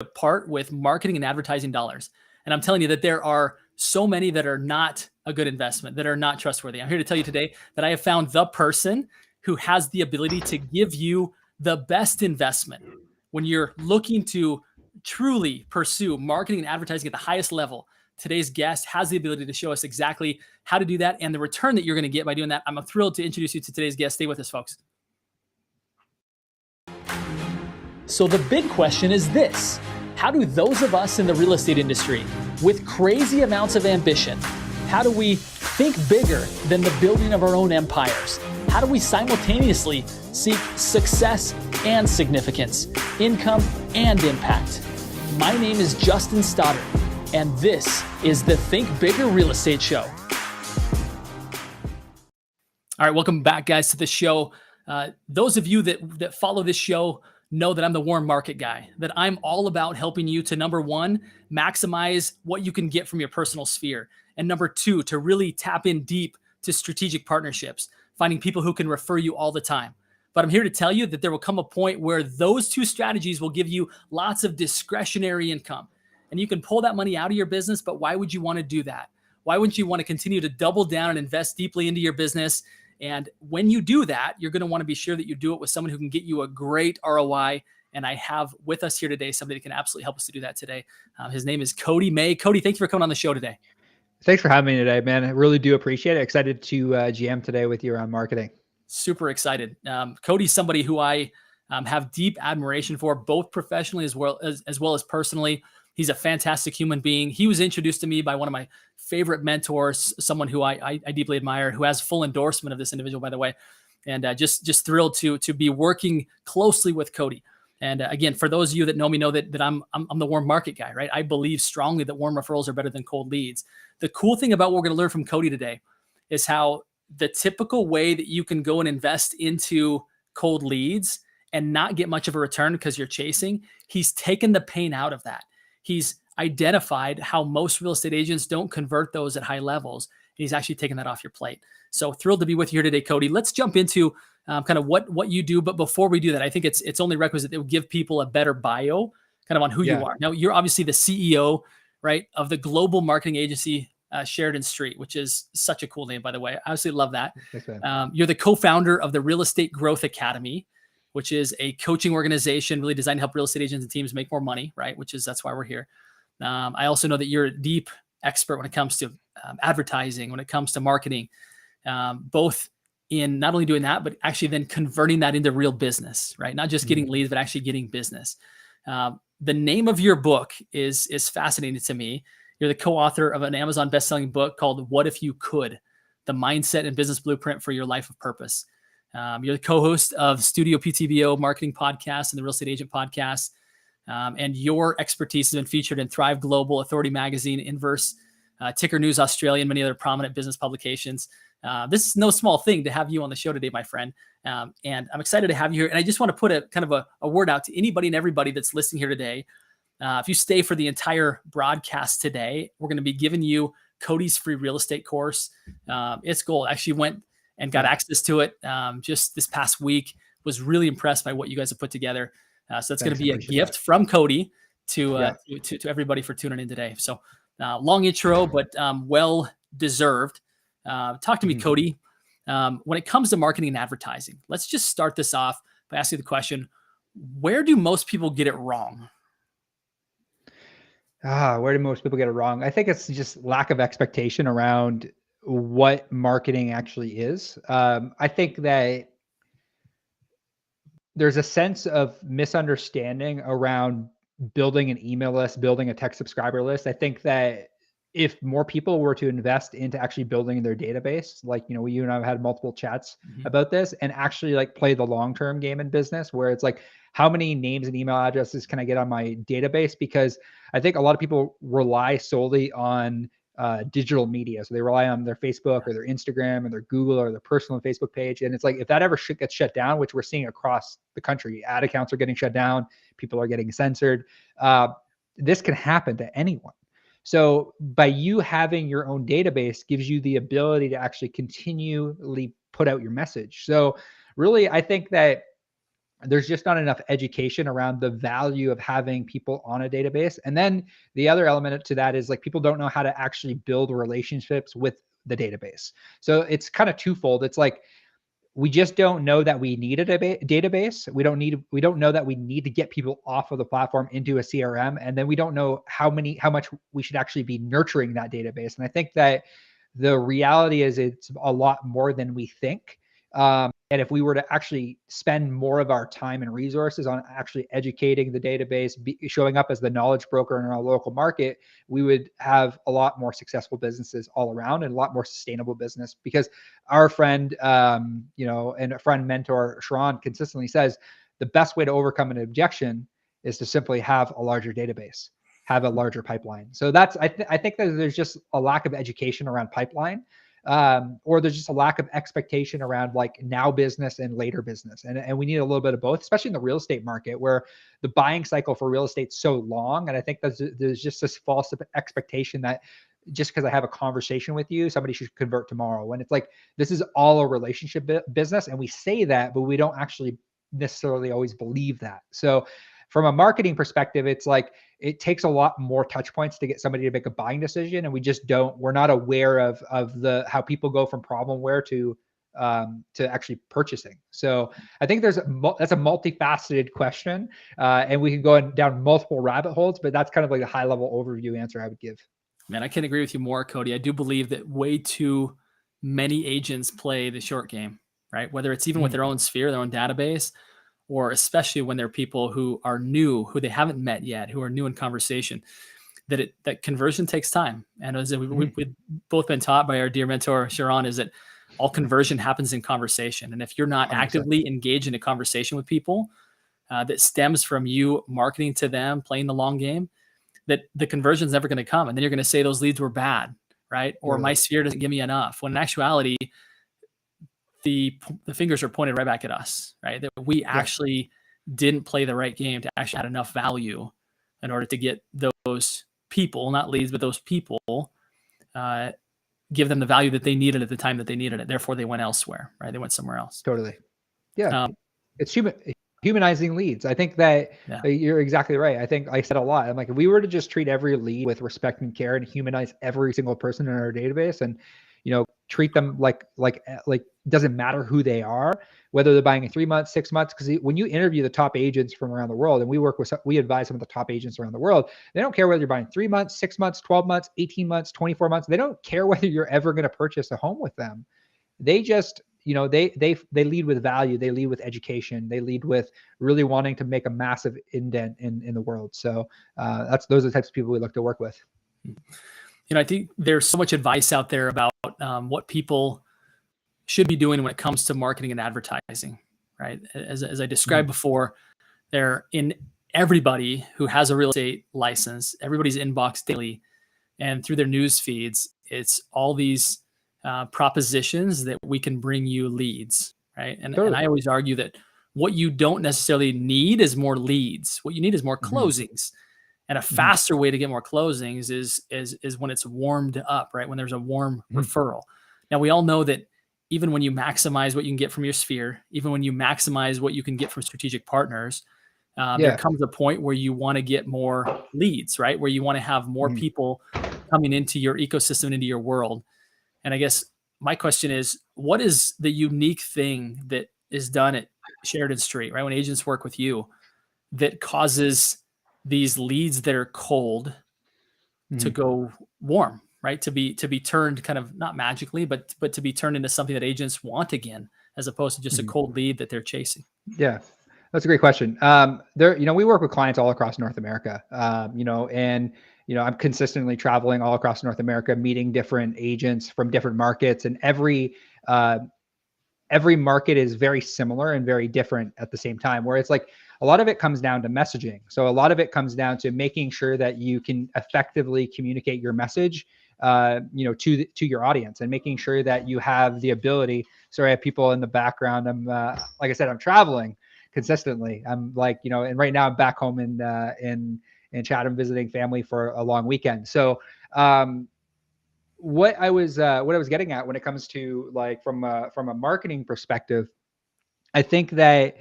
part with marketing and advertising dollars. And I'm telling you that there are so many that are not a good investment, that are not trustworthy. I'm here to tell you today that I have found the person who has the ability to give you the best investment when you're looking to truly pursue marketing and advertising at the highest level. Today's guest has the ability to show us exactly how to do that and the return that you're going to get by doing that. I'm thrilled to introduce you to today's guest. Stay with us, folks. So the big question is this: how do those of us in the real estate industry with crazy amounts of ambition, how do we think bigger than the building of our own empires? How do we simultaneously seek success and significance, income and impact? My name is Justin Stoddard, and this is the Think Bigger Real Estate Show. All right, welcome back, guys, to the show. Those of you that follow this show know that I'm the warm market guy, that I'm all about helping you to, number one, maximize what you can get from your personal sphere. And number two, to really tap in deep to strategic partnerships, finding people who can refer you all the time. But I'm here to tell you that there will come a point where those two strategies will give you lots of discretionary income. And you can pull that money out of your business, but why would you want to do that? Why wouldn't you want to continue to double down and invest deeply into your business? And when you do that, you're going to want to be sure that you do it with someone who can get you a great ROI. And I have with us here today somebody that can absolutely help us to do that today. His name is Cody May. Cody, thank you for coming on the show today. Thanks for having me today, man. I really do appreciate it. Excited to GM today with you around marketing. Super excited. Cody's somebody who I have deep admiration for, both professionally as well as personally. He's a fantastic human being. He was introduced to me by one of my favorite mentors, someone who I deeply admire, who has full endorsement of this individual, by the way. And just thrilled to be working closely with Cody. And again, for those of you that know me, know that I'm the warm market guy, right? I believe strongly that warm referrals are better than cold leads. The cool thing about what we're going to learn from Cody today is how the typical way that you can go and invest into cold leads and not get much of a return because you're chasing, he's taken the pain out of that. He's identified how most real estate agents don't convert those at high levels. And he's actually taken that off your plate. So thrilled to be with you here today, Cody. Let's jump into kind of what you do. But before we do that, I think it's only requisite that we give people a better bio kind of on who you are. Now, you're obviously the CEO, right, of the global marketing agency, Sheridan Street, which is such a cool name, by the way. I absolutely love that. You're the co-founder of the Real Estate Growth Academy, which is a coaching organization really designed to help real estate agents and teams make more money, right? That's why we're here. I also know that you're a deep expert when it comes to advertising, when it comes to marketing, both in not only doing that, but actually then converting that into real business, right? Not just getting leads, but actually getting business. The name of your book is fascinating to me. You're the co-author of an Amazon best-selling book called What If You Could? The Mindset and Business Blueprint for Your Life of Purpose. You're the co-host of Studio PTBO Marketing Podcast and the Real Estate Agent Podcast. And your expertise has been featured in Thrive Global, Authority Magazine, Inverse, Ticker News Australia, and many other prominent business publications. This is no small thing to have you on the show today, my friend. And I'm excited to have you here. And I just want to put a kind of a word out to anybody and everybody that's listening here today. If you stay for the entire broadcast today, we're going to be giving you Cody's free real estate course. It's gold. I actually went and got access to it just this past week. Was really impressed by what you guys have put together. So that's going to be a gift from Cody to everybody for tuning in today. So long intro, but well deserved. Talk to me, Cody. When it comes to marketing and advertising, let's just start this off by asking the question: where do most people get it wrong? Where do most people get it wrong? I think it's just lack of expectation around what marketing actually is. I think that there's a sense of misunderstanding around building an email list, building a tech subscriber list. I think that if more people were to invest into actually building their database, like, you and I have had multiple chats about this, and actually like play the long-term game in business where it's like, how many names and email addresses can I get on my database? Because I think a lot of people rely solely on digital media. So they rely on their Facebook or their Instagram or their Google or their personal Facebook page. And it's like, if that ever gets shut down, which we're seeing across the country, ad accounts are getting shut down, people are getting censored. This can happen to anyone. So by you having your own database gives you the ability to actually continually put out your message. So really, I think that there's just not enough education around the value of having people on a database. And then the other element to that is like people don't know how to actually build relationships with the database. So it's kind of twofold. It's like we just don't know that we need a database. We don't know that we need to get people off of the platform into a CRM. And then we don't know how much we should actually be nurturing that database. And I think that the reality is it's a lot more than we think. And if we were to actually spend more of our time and resources on actually educating the database, showing up as the knowledge broker in our local market, we would have a lot more successful businesses all around and a lot more sustainable business. Because our friend, and a friend mentor, Sheridan, consistently says the best way to overcome an objection is to simply have a larger database, have a larger pipeline. So that's, I think that there's just a lack of education around pipeline. Or there's just a lack of expectation around like now business and later business. And we need a little bit of both, especially in the real estate market where the buying cycle for real estate is so long. And I think there's just this false expectation that just because I have a conversation with you, somebody should convert tomorrow. When it's like, this is all a relationship business. And we say that, but we don't actually necessarily always believe that. So from a marketing perspective, it's like, it takes a lot more touch points to get somebody to make a buying decision. And we're not aware of how people go from problemware to actually purchasing. So I think that's a multifaceted question. And we can go down multiple rabbit holes, but that's kind of like a high level overview answer I would give. Man, I can't agree with you more, Cody. I do believe that way too many agents play the short game, right? Whether it's even with their own sphere, their own database, or especially when they're people who are new, who they haven't met yet, who are new in conversation, that conversion takes time. And as we've both been taught by our dear mentor, Sheridan, is that all conversion happens in conversation. And if you're not 100%. Actively engaged in a conversation with people that stems from you marketing to them, playing the long game, that the conversion is never going to come. And then you're going to say those leads were bad, right? Or my sphere doesn't give me enough. When in actuality, the fingers are pointed right back at us, right? That we actually didn't play the right game to actually add enough value in order to get those people, not leads, but those people, give them the value that they needed at the time that they needed it. Therefore, they went elsewhere, right? They went somewhere else. Totally. Yeah. It's humanizing leads. I think that you're exactly right. I think I said a lot. I'm like, if we were to just treat every lead with respect and care and humanize every single person in our database and, treat them like doesn't matter who they are, whether they're buying in 3 months, 6 months, because when you interview the top agents from around the world, and we advise some of the top agents around the world, they don't care whether you're buying 3 months, 6 months, 12 months, 18 months, 24 months. They don't care whether you're ever going to purchase a home with them. They just, they lead with value. They lead with education. They lead with really wanting to make a massive indent in the world. So those are the types of people we look to work with. I think there's so much advice out there about what people should be doing when it comes to marketing and advertising, right? As I described before, they're in everybody who has a real estate license, everybody's inbox daily, and through their news feeds, it's all these propositions that we can bring you leads, right? And I always argue that what you don't necessarily need is more leads. What you need is more closings. And a faster way to get more closings is when it's warmed up, right? When there's a warm referral. Now, we all know that even when you maximize what you can get from your sphere, even when you maximize what you can get from strategic partners, there comes a point where you want to get more leads, right? Where you want to have more people coming into your ecosystem, into your world. And I guess my question is, what is the unique thing that is done at Sheridan Street, right? When agents work with you, that causes these leads that are cold to go warm, right? To be turned kind of not magically, but to be turned into something that agents want again, as opposed to just a cold lead that they're chasing. Yeah, that's a great question. We work with clients all across North America, and I'm consistently traveling all across North America, meeting different agents from different markets, and every market is very similar and very different at the same time, where it's like a lot of it comes down to messaging. So a lot of it comes down to making sure that you can effectively communicate your message, to your audience, and making sure that you have the ability. Sorry, I have people in the background. I'm, like I said, I'm traveling consistently. I'm like, and right now I'm back home in Chatham visiting family for a long weekend. So, what I was getting at when it comes to like from a marketing perspective, I think that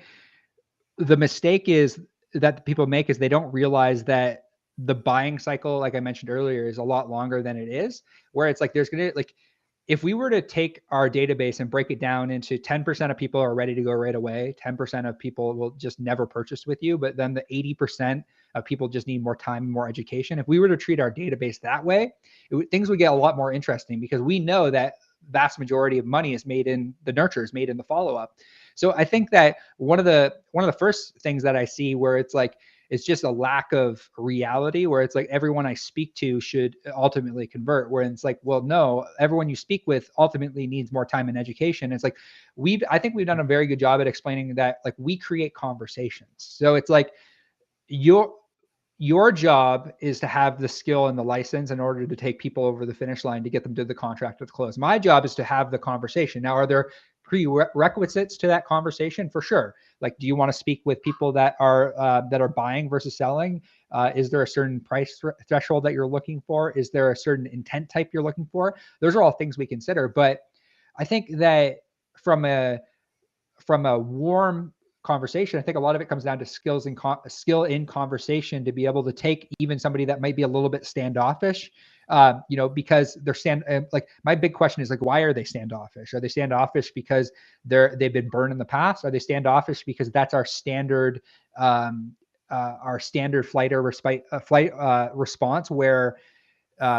the mistake is that people make is they don't realize that the buying cycle, like I mentioned earlier, is a lot longer than it is, where it's like there's going to, like, if we were to take our database and break it down into 10% of people are ready to go right away, 10% of people will just never purchase with you, but then the 80% of people just need more time and more education. If we were to treat our database that way, things would get a lot more interesting, because we know that vast majority of money is made in the nurture, is made in the follow-up. So I think that one of the first things that I see where it's like, it's just a lack of reality, where it's like everyone I speak to should ultimately convert, where it's like, well, no, everyone you speak with ultimately needs more time and education. It's like, I think we've done a very good job at explaining that, like, we create conversations. So it's like, your job is to have the skill and the license in order to take people over the finish line to get them to the contract with close. My job is to have the conversation. Now, are there prerequisites to that conversation? For sure. Like, do you want to speak with people that are buying versus selling? Is there a certain price threshold that you're looking for? Is there a certain intent type you're looking for? Those are all things we consider. But I think that from a warm conversation, I think a lot of it comes down to skill in conversation, to be able to take even somebody that might be a little bit standoffish, because like, my big question is, like, why are they standoffish? Are they standoffish because they've been burned in the past? Are they standoffish because that's our standard flight or response, where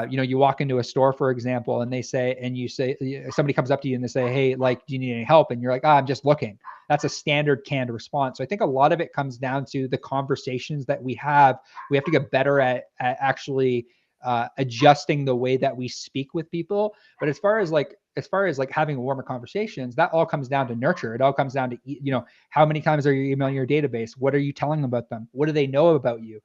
you walk into a store, for example, and somebody comes up to you and they say, hey, like, do you need any help? And you're like, I'm just looking. That's a standard canned response. So I think a lot of it comes down to the conversations that we have. We have to get better at actually adjusting the way that we speak with people. But as far as having warmer conversations, that all comes down to nurture. It all comes down to, how many times are you emailing your database? What are you telling about them? What do they know about you?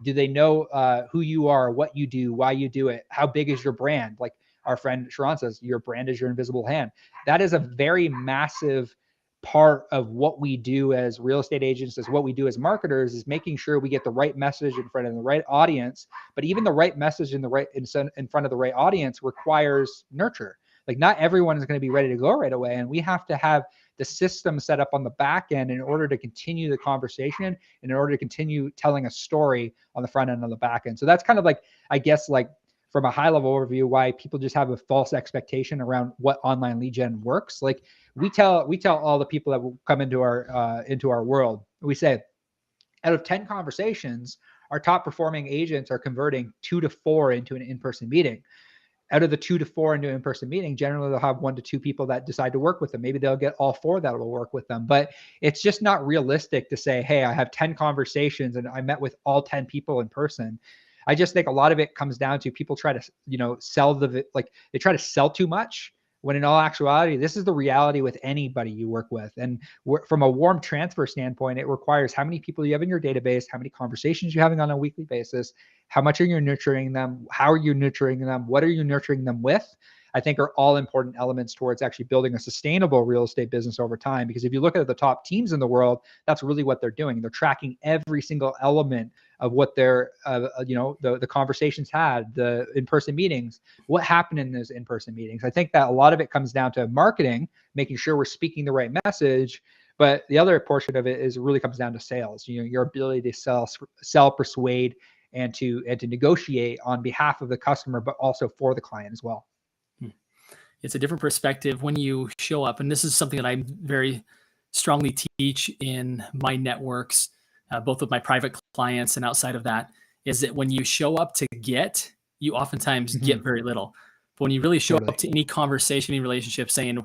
Do they know who you are, what you do, why you do it? How big is your brand? Like our friend Sheridan says, your brand is your invisible hand. That is a very massive part of what we do as real estate agents, as what we do as marketers, is making sure we get the right message in front of the right audience. But even the right message in front of the right audience requires nurture. Like, not everyone is going to be ready to go right away. And we have to have the system set up on the back end in order to continue the conversation and in order to continue telling a story on the front end and the back end. So that's kind of like, I guess, like, from a high level overview, why people just have a false expectation around what online lead gen works. Like, we tell all the people that will come into our world, we say, out of 10 conversations, our top performing agents are converting 2 to 4 into an in-person meeting. Out of the 2 to 4 into an in-person meeting, generally they'll have 1 to 2 people that decide to work with them. Maybe they'll get all 4 that will work with them, but it's just not realistic to say, hey, I have 10 conversations and I met with all 10 people in person. I just think a lot of it comes down to people try to, sell they try to sell too much, when in all actuality, this is the reality with anybody you work with. And from a warm transfer standpoint, it requires how many people you have in your database, how many conversations you're having on a weekly basis, how much are you nurturing them, how are you nurturing them, what are you nurturing them with, I think are all important elements towards actually building a sustainable real estate business over time. Because if you look at the top teams in the world, that's really what they're doing. They're tracking every single element of what their, the conversations had, the in-person meetings, what happened in those in-person meetings. I think that a lot of it comes down to marketing, making sure we're speaking the right message. But the other portion of it really comes down to sales. Your ability to sell, persuade, and to negotiate on behalf of the customer, but also for the client as well. It's a different perspective when you show up. And this is something that I very strongly teach in my networks, both with my private clients and outside of that, is that when you show up to get, you oftentimes get very little. But when you really show up to any conversation, any relationship, saying,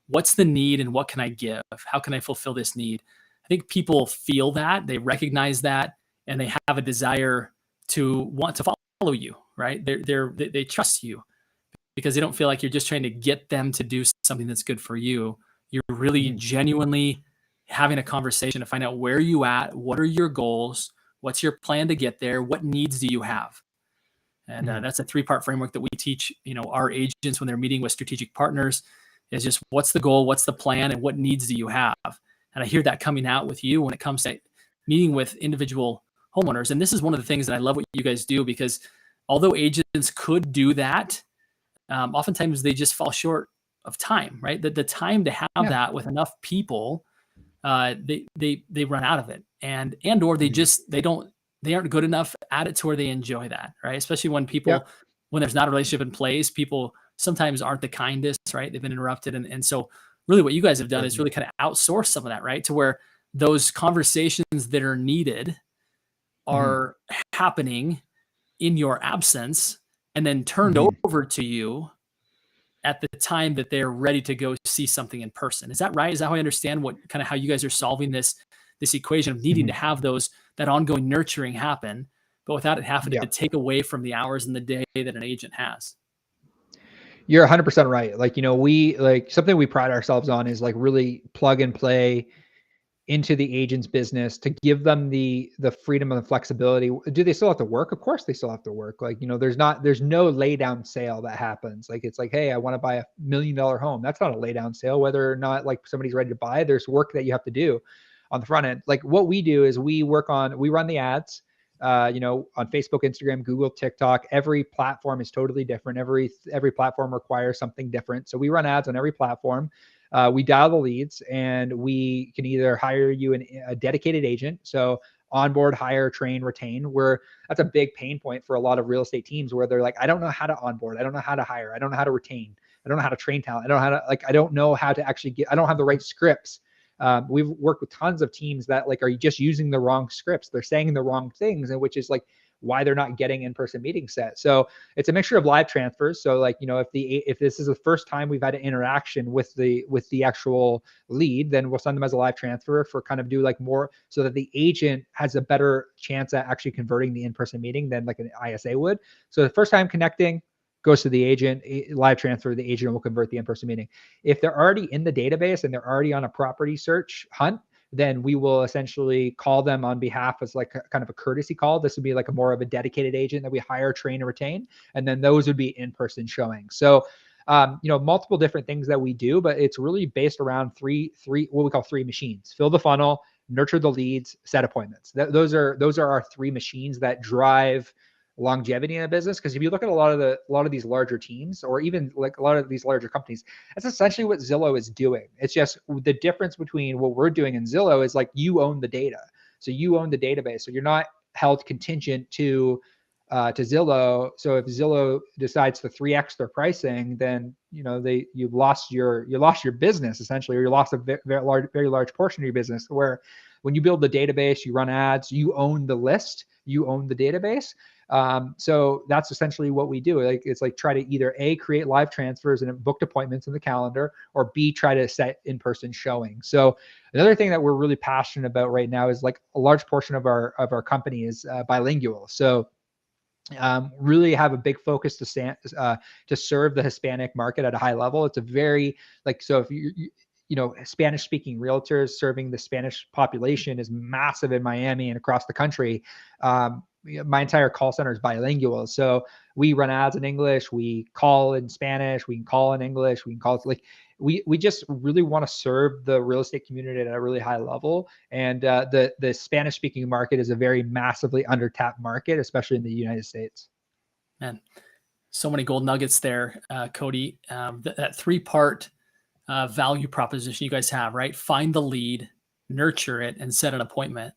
what's the need and what can I give? How can I fulfill this need? I think people feel that, they recognize that, and they have a desire to want to follow you, right? They trust you, because they don't feel like you're just trying to get them to do something that's good for you. You're really genuinely having a conversation to find out where you at, what are your goals, what's your plan to get there, what needs do you have? And that's a 3-part framework that we teach, our agents when they're meeting with strategic partners, is just what's the goal, what's the plan, and what needs do you have? And I hear that coming out with you when it comes to meeting with individual homeowners. And this is one of the things that I love what you guys do, because although agents could do that, oftentimes they just fall short of time, right? The time to have that with enough people they run out of it, or they aren't good enough at it to where they enjoy that, right? Especially when Yep. when there's not a relationship in place, people sometimes aren't the kindest, right? They've been interrupted. And so really what you guys have done is really kind of outsource some of that, right? To where those conversations that are needed are happening in your absence and then turned over to you at the time that they're ready to go see something in person. Is that right? Is that how I understand how you guys are solving this equation of needing to have that ongoing nurturing happen, but without it having to take away from the hours in the day that an agent has? You're 100% right. Like, we like something we pride ourselves on is like really plug and play into the agent's business to give them the freedom and the flexibility. Do they still have to work? Of course they still have to work. Like, there's no lay down sale that happens. Like, it's like, hey, I want to buy $1 million home. That's not a lay down sale. Whether or not like somebody's ready to buy, there's work that you have to do on the front end. Like, what we do is we run the ads, on Facebook, Instagram, Google, TikTok. Every platform is totally different. Every platform requires something different. So we run ads on every platform. We dial the leads, and we can either hire you a dedicated agent. So onboard, hire, train, retain, where that's a big pain point for a lot of real estate teams, where they're like, I don't know how to onboard. I don't know how to hire. I don't know how to retain. I don't know how to train talent. I don't know how to, I don't know how to actually I don't have the right scripts. We've worked with tons of teams that like are just using the wrong scripts. They're saying the wrong things, and which is like why they're not getting in-person meetings set. So it's a mixture of live transfers. So like, if this is the first time we've had an interaction with the actual lead, then we'll send them as a live transfer for kind of do like more so that the agent has a better chance at actually converting the in-person meeting than like an ISA would. So the first time connecting goes to the agent, live transfer, the agent will convert the in-person meeting. If they're already in the database and they're already on a property search hunt, then we will essentially call them on behalf as like kind of a courtesy call. This would be like more of a dedicated agent that we hire, train, and retain. And then those would be in-person showings. So, multiple different things that we do, but it's really based around three, what we call three machines: fill the funnel, nurture the leads, set appointments. Those are our three machines that drive longevity in a business. Because if you look at a lot of these larger teams, or even like a lot of these larger companies, that's essentially what Zillow is doing. It's just the difference between what we're doing in Zillow is like you own the data. So you own the database. So you're not held contingent to Zillow. So if Zillow decides to 3x their pricing, then you lost your business essentially, or you lost a very large portion of your business. Where when you build the database, you run ads, you own the list, you own the database. So that's essentially what we do. Like, it's like try to either A, create live transfers and booked appointments in the calendar, or B, try to set in-person showing. So another thing that we're really passionate about right now is like a large portion of our company is bilingual. So really have a big focus to serve the Hispanic market at a high level. It's a very so if Spanish speaking realtors serving the Spanish population is massive in Miami and across the country. My entire call center is bilingual. So we run ads in English, we call in Spanish, we can call in English, we can call it we just really want to serve the real estate community at a really high level. And the Spanish speaking market is a very massively undertapped market, especially in the United States. Man, so many gold nuggets there, Cody. That three-part value proposition you guys have, right? Find the lead, nurture it, and set an appointment.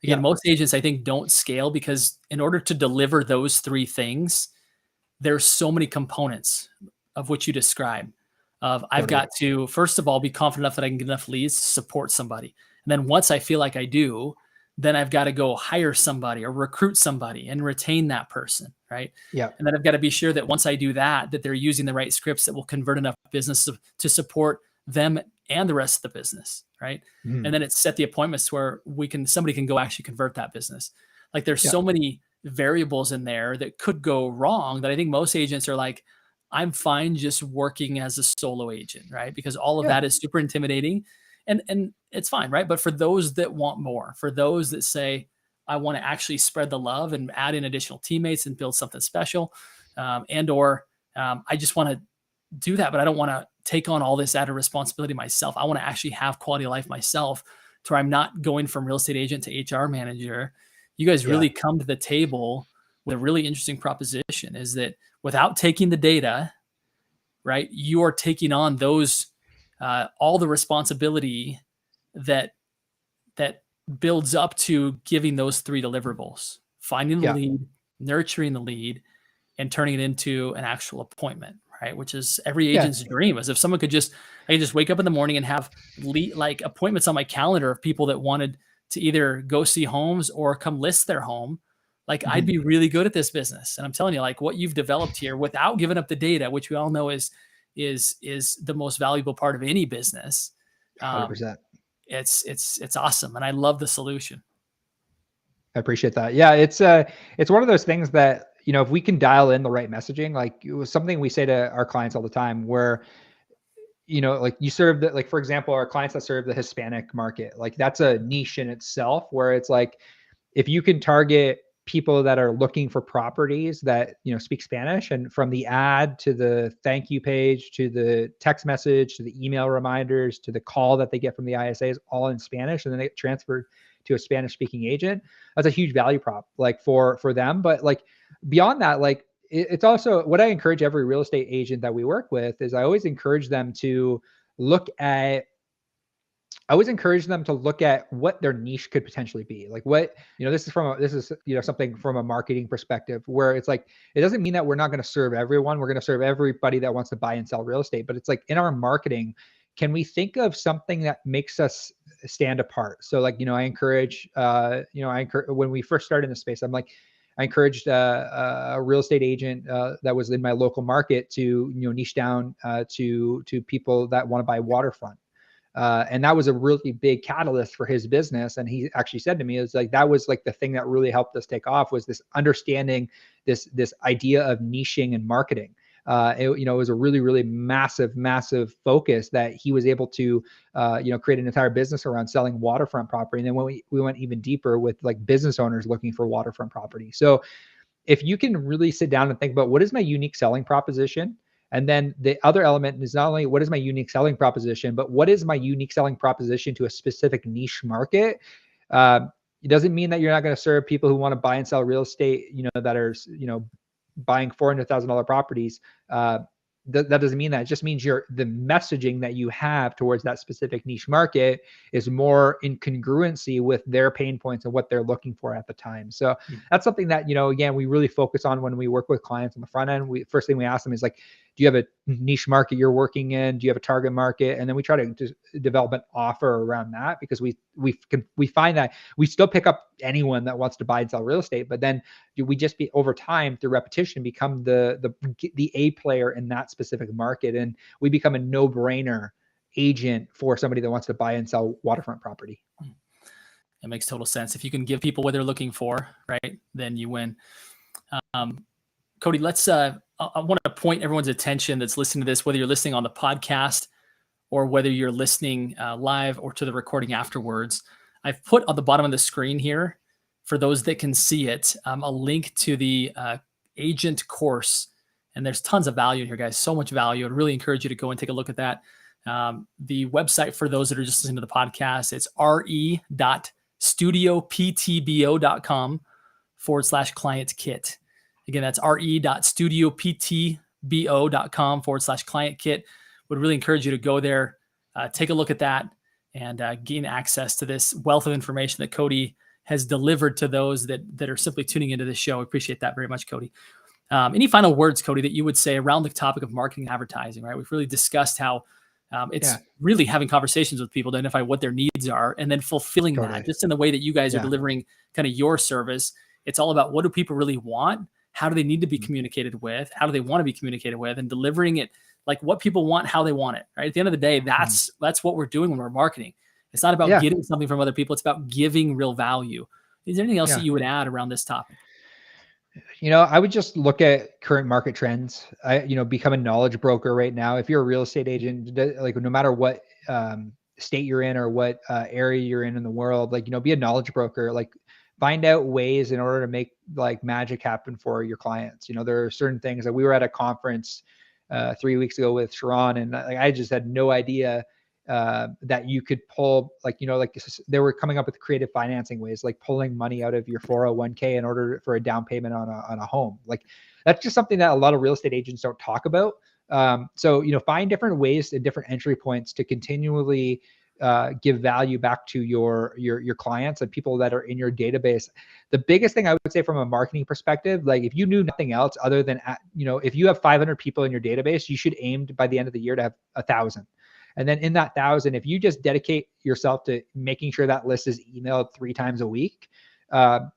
Again, most agents, I think, don't scale because in order to deliver those three things, there's so many components of what you describe. I've got to, first of all, be confident enough that I can get enough leads to support somebody. And then once I feel like I do, then I've got to go hire somebody or recruit somebody and retain that person, right? Yeah. And then I've got to be sure that once I do that, that they're using the right scripts that will convert enough business to support them and the rest of the business, right? And then it's set the appointments where somebody can go actually convert that business. Like, there's so many variables in there that could go wrong that I think most agents are like, I'm fine just working as a solo agent, right? Because all of that is super intimidating, and it's fine, right? But for those that want more, for those that say, I want to actually spread the love and add in additional teammates and build something special, I just want to do that, but I don't want to take on all this added responsibility myself. I want to actually have quality of life myself, to where I'm not going from real estate agent to HR manager. You guys really come to the table with a really interesting proposition, is that without taking the data, right, you are taking on those, all the responsibility that builds up to giving those 3 deliverables: finding the lead, nurturing the lead, and turning it into an actual appointment, right? Which is every agent's dream, is if someone could I could just wake up in the morning and have like appointments on my calendar of people that wanted to either go see homes or come list their home. Like I'd be really good at this business. And I'm telling you, like what you've developed here without giving up the data, which we all know is the most valuable part of any business. 100%. It's awesome. And I love the solution. I appreciate that. Yeah. It's one of those things that, if we can dial in the right messaging, like it was something we say to our clients all the time where, like you serve the, like, for example, our clients that serve the Hispanic market, like that's a niche in itself where it's like, if you can target people that are looking for properties that, speak Spanish, and from the ad to the thank you page, to the text message, to the email reminders, to the call that they get from the ISAs, all in Spanish, and then they get transferred to a Spanish speaking agent, that's a huge value prop, like for them. But like beyond that, like it's also what I encourage every real estate agent that we work with is I always encourage them to look at what their niche could potentially be. Like what, this is something from a marketing perspective where it's like, it doesn't mean that we're not going to serve everyone. We're going to serve everybody that wants to buy and sell real estate. But it's like in our marketing, can we think of something that makes us stand apart? So like, I encourage, when we first started in the space, I encouraged a real estate agent that was in my local market to, niche down to people that want to buy waterfront. And that was a really big catalyst for his business. And he actually said to me, it's like, that was like the thing that really helped us take off, was this understanding this idea of niching and marketing. It was a really, really massive focus that he was able to, create an entire business around selling waterfront property. And then when we went even deeper with like business owners looking for waterfront property. So if you can really sit down and think about what is my unique selling proposition, and then the other element is not only what is my unique selling proposition, but what is my unique selling proposition to a specific niche market. It doesn't mean that you're not going to serve people who want to buy and sell real estate, that are, buying $400,000 properties. That doesn't mean that. It just means the messaging that you have towards that specific niche market is more in congruency with their pain points and what they're looking for at the time. So that's something that, again, we really focus on when we work with clients on the front end. First thing we ask them is like, do you have a niche market you're working in? Do you have a target market? And then we try to develop an offer around that, because we find that we still pick up anyone that wants to buy and sell real estate, but then we just over time through repetition become the A player in that specific market, and we become a no-brainer agent for somebody that wants to buy and sell waterfront property. It makes total sense. If you can give people what they're looking for, right, then you win. Cody, I want to point everyone's attention that's listening to this, whether you're listening on the podcast or whether you're listening live or to the recording afterwards. I've put on the bottom of the screen here, for those that can see it, a link to the agent course. And there's tons of value in here, guys. So much value. I'd really encourage you to go and take a look at that. The website for those that are just listening to the podcast, it's re.studioptbo.com/client kit. Again, that's re.studioptbo.com/client kit. Would really encourage you to go there, take a look at that, and gain access to this wealth of information that Cody has delivered to those that are simply tuning into this show. I appreciate that very much, Cody. Any final words, Cody, that you would say around the topic of marketing and advertising, right? We've really discussed how it's really having conversations with people to identify what their needs are and then fulfilling that just in the way that you guys are delivering kind of your service. It's all about, what do people really want? How do they need to be communicated with? How do they want to be communicated with? And delivering it like what people want, how they want it, right? At the end of the day, that's what we're doing when we're marketing. It's not about getting something from other people. It's about giving real value. Is there anything else that you would add around this topic? I would just look at current market trends. Become a knowledge broker right now. If you're a real estate agent, like no matter what state you're in or what area you're in the world, like, be a knowledge broker. Like, find out ways in order to make like magic happen for your clients. There are certain things that we were at a conference 3 weeks ago with Sheridan, and I just had no idea that you could pull, they were coming up with creative financing ways, like pulling money out of your 401k in order for a down payment on a home. Like, that's just something that a lot of real estate agents don't talk about. So, find different ways and different entry points to continually give value back to your clients and people that are in your database. The biggest thing I would say from a marketing perspective, like if you knew nothing else other than, if you have 500 people in your database, you should aim by the end of the year to have 1,000. And then in that 1,000, if you just dedicate yourself to making sure that list is emailed 3 times a week,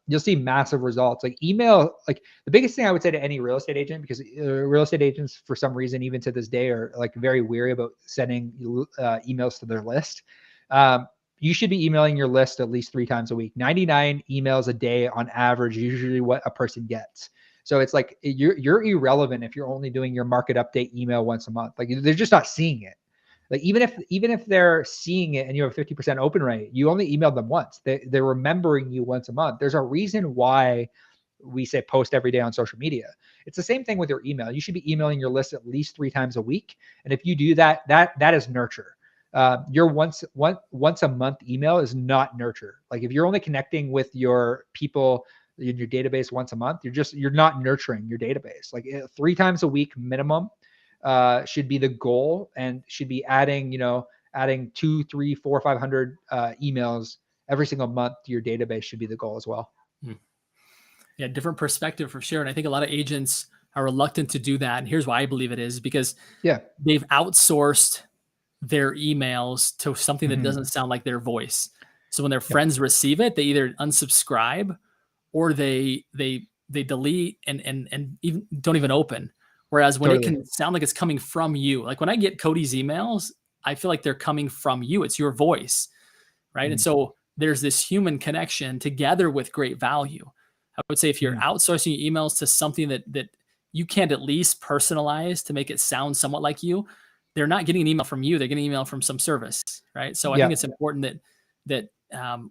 you'll see massive results. Like email, like the biggest thing I would say to any real estate agent, because real estate agents for some reason, even to this day, are like very weary about sending emails to their list. You should be emailing your list at least 3 times a week. 99 emails a day on average, usually what a person gets. So it's like you're irrelevant if you're only doing your market update email once a month. Like they're just not seeing it. Like even if they're seeing it and you have a 50% open rate, you only emailed them once. They're remembering you once a month. There's a reason why we say post every day on social media. It's the same thing with your email. You should be emailing your list at least 3 times a week. And if you do that, that is nurture. Your once a month email is not nurture. Like if you're only connecting with your people in your database once a month, you're not nurturing your database. Like 3 times a week minimum should be the goal, and should be adding 2, 3, 4, 500 emails every single month to your database should be the goal as well. Yeah, different perspective for sure. And I think a lot of agents are reluctant to do that. And here's why I believe it is, because they've outsourced their emails to something that doesn't sound like their voice. So when their friends receive it, they either unsubscribe or they delete and even don't even open. Whereas when it can sound like it's coming from you, like when I get Cody's emails, I feel like they're coming from you. It's your voice, right? And so there's this human connection together with great value. I would say if you're outsourcing your emails to something that you can't at least personalize to make it sound somewhat like you, they're not getting an email from you. They're getting an email from some service, right? So I think it's important that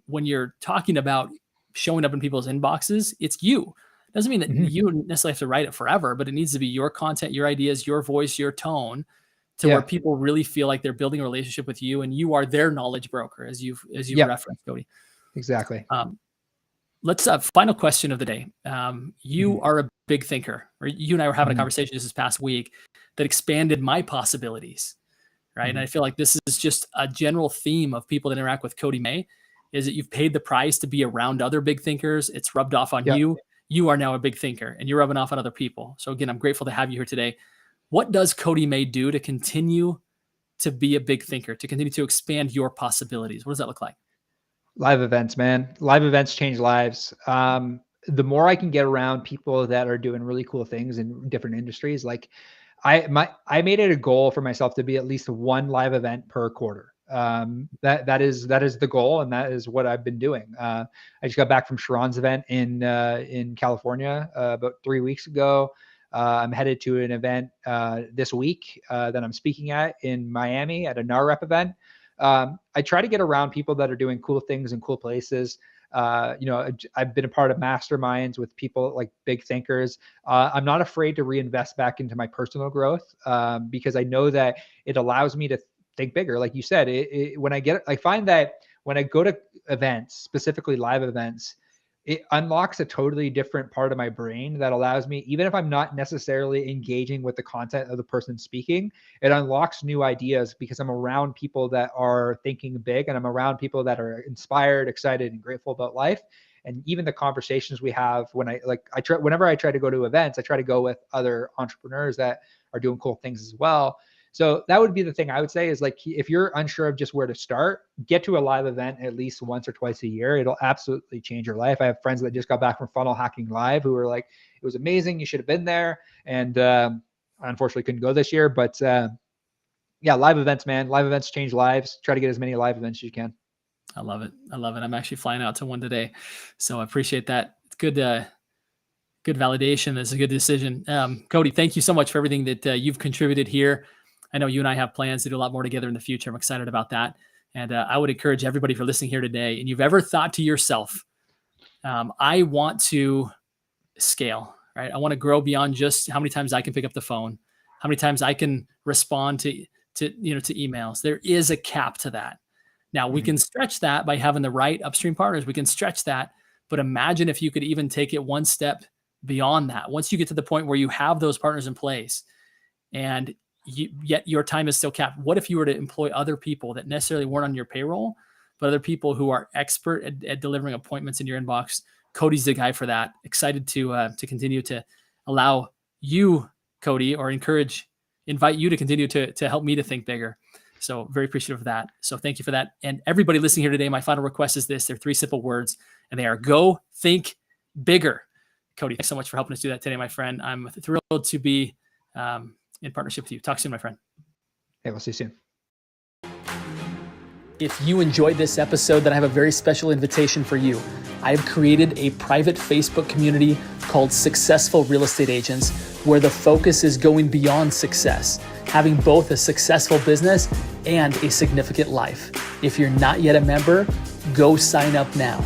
when you're talking about showing up in people's inboxes, it's you. Doesn't mean that you necessarily have to write it forever, but it needs to be your content, your ideas, your voice, your tone, to where people really feel like they're building a relationship with you and you are their knowledge broker, as you've referenced, Cody. Exactly. Let's final question of the day. You are a big thinker, or you and I were having a conversation just this past week that expanded my possibilities, right? And I feel like this is just a general theme of people that interact with Cody May, is that you've paid the price to be around other big thinkers. It's rubbed off on you. You are now a big thinker and you're rubbing off on other people. So again, I'm grateful to have you here today. What does Cody May do to continue to be a big thinker, to continue to expand your possibilities? What does that look like? Live events, man. Live events change lives. The more I can get around people that are doing really cool things in different industries, like I made it a goal for myself to be at least 1 live event per quarter. That is the goal, and that is what I've been doing. I just got back from Sheridan's event in California about 3 weeks ago. I'm headed to an event this week that I'm speaking at in Miami at a NAR event. I try to get around people that are doing cool things in cool places. I've been a part of masterminds with people like big thinkers. I'm not afraid to reinvest back into my personal growth because I know that it allows me to think bigger. Like you said, I find that when I go to events, specifically live events, it unlocks a totally different part of my brain that allows me, even if I'm not necessarily engaging with the content of the person speaking, it unlocks new ideas because I'm around people that are thinking big, and I'm around people that are inspired, excited, and grateful about life. And even the conversations we have whenever I try to go to events, I try to go with other entrepreneurs that are doing cool things as well. So that would be the thing I would say is, like, if you're unsure of just where to start, get to a live event at least once or twice a year. It'll absolutely change your life. I have friends that just got back from Funnel Hacking Live who were like, it was amazing. You should have been there. And I unfortunately couldn't go this year, but live events, man. Live events change lives. Try to get as many live events as you can. I love it. I'm actually flying out to one today. So I appreciate that. It's good. Good validation. It's a good decision. Cody, thank you so much for everything that you've contributed here. I know you and I have plans to do a lot more together in the future. I'm excited about that. And I would encourage everybody for listening here today, and you've ever thought to yourself, I want to scale, right? I want to grow beyond just how many times I can pick up the phone, how many times I can respond to emails. There is a cap to that. Now we can stretch that by having the right upstream partners. We can stretch that, but imagine if you could even take it one step beyond that. Once you get to the point where you have those partners in place and yet your time is still capped. What if you were to employ other people that necessarily weren't on your payroll, but other people who are expert at delivering appointments in your inbox? Cody's the guy for that. Excited to continue to allow you, Cody, or invite you to continue to help me to think bigger. So very appreciative of that. So thank you for that. And everybody listening here today, my final request is this. They're 3 simple words, and they are go think bigger. Cody, thanks so much for helping us do that today, my friend. I'm thrilled to be in partnership with you. Talk soon, my friend. Hey, we'll see you soon. If you enjoyed this episode, then I have a very special invitation for you. I have created a private Facebook community called Successful Real Estate Agents, where the focus is going beyond success, having both a successful business and a significant life. If you're not yet a member, go sign up now.